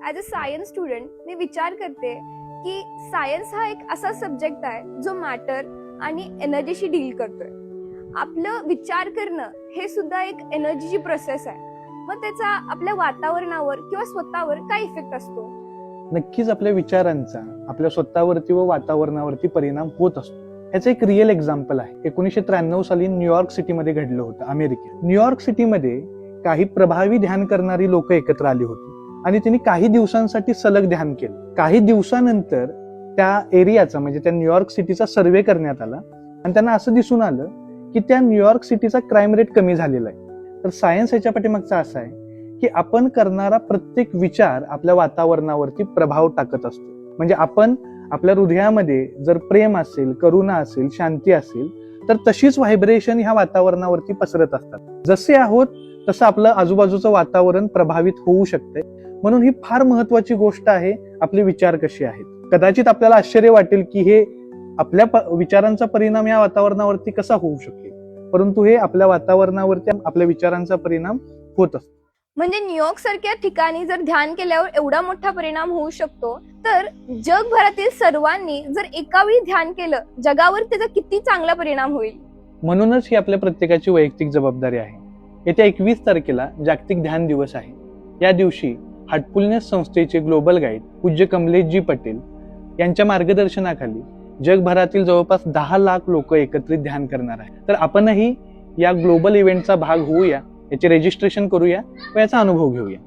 As a science student मी विचार करते की सायन्स हा एक असा सब्जेक्ट आहे जो मॅटर आणि एनर्जीशी डील करतोय. आपलं विचार करणं हे सुद्धा एक एनर्जीची प्रोसेस आहे. मग त्याचा आपल्या वातावरणावर किंवा स्वतःवर काय इफेक्ट असतो? नक्कीच आपल्या विचारांचा आपल्या स्वतःवरती व वातावरणावरती परिणाम होत असतो. ह्याचं एक रिअल एक्झाम्पल आहे. 1993 साली न्यूयॉर्क सिटीमध्ये घडलं होतं अमेरिकेत. न्यूयॉर्क सिटीमध्ये काही प्रभावी ध्यान करणारी लोक एकत्र आली होती आणि त्यांनी काही दिवसांसाठी सलग ध्यान केलं. काही दिवसानंतर त्या एरियाचा म्हणजे त्या न्यूयॉर्क सिटीचा सर्वे करण्यात आला आणि त्यांना असं दिसून आलं की त्या न्यूयॉर्क सिटीचा क्राईम रेट कमी झालेला आहे. तर सायन्स याच्या पाठीमागचा असा आहे की आपण करणारा प्रत्येक विचार आपल्या वातावरणावरती प्रभाव टाकत असतो. म्हणजे आपण आपल्या हृदयामध्ये जर प्रेम असेल, करुणा असेल, शांती असेल तर तशीच व्हायब्रेशन ह्या वातावरणावरती पसरत असतात. जसे आहोत तसं आपलं आजूबाजूचं वातावरण प्रभावित होऊ शकते. म्हणून ही फार महत्वाची गोष्ट आहे, आपले विचार कसे आहेत. कदाचित आपल्याला आश्चर्य वाटेल की हे आपल्या विचारांचा परिणाम या वातावरणावरती कसा होऊ शकेल, परंतु हे आपल्या वातावरणावरती आपल्या विचारांचा परिणाम होत असतो. म्हणजे न्यूयॉर्क सारख्या ठिकाणी जर ध्यान केल्यावर एवढा मोठा परिणाम होऊ शकतो, तर जगभरातील सर्वांनी जर एका वेळी ध्यान केलं, जगावर त्याचा किती चांगला परिणाम होईल. म्हणूनच ही आपल्या प्रत्येकाची वैयक्तिक जबाबदारी आहे. येत्या 21 तारखेला जागतिक ध्यान दिवस आहे. या दिवशी हार्टफुलनेस संस्थेचे ग्लोबल गाईड पूज्य कमलेशजी पटेल यांच्या मार्गदर्शनाखाली जगभरातील जवळपास 10 लाख लोक एकत्रित ध्यान करणार आहे. तर आपणही या ग्लोबल इव्हेंटचा भाग होऊया, याचे रजिस्ट्रेशन करूया व याचा अनुभव घेऊया.